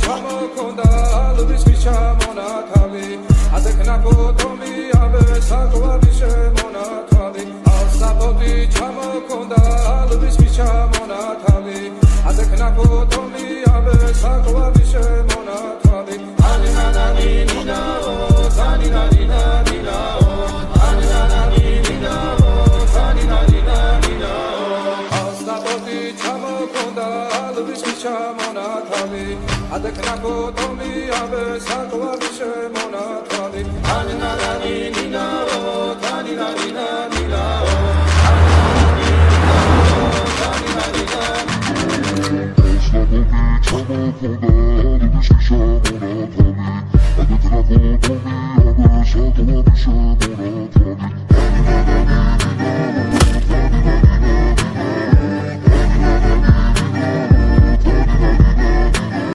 ჩამოქონდა ალვის ჩამონათავი ადექნა ფოტომი აბე საკვარი შემონათავი ასაფოთი ჩამოქონდა ალვის ჩამონათავი ადექნა ფოტომი აბე საკვარი შემონათავი ანინანანი ნინაო ანინანინა ნინაო ანინანანი ნინაო ანინანინა ნინაო ასაფოთი ჩამოქონდა ალვის ჩამონათავი adekna potomi ave sakwari shemonatwali aninanani ninao taninanina ninao Adekna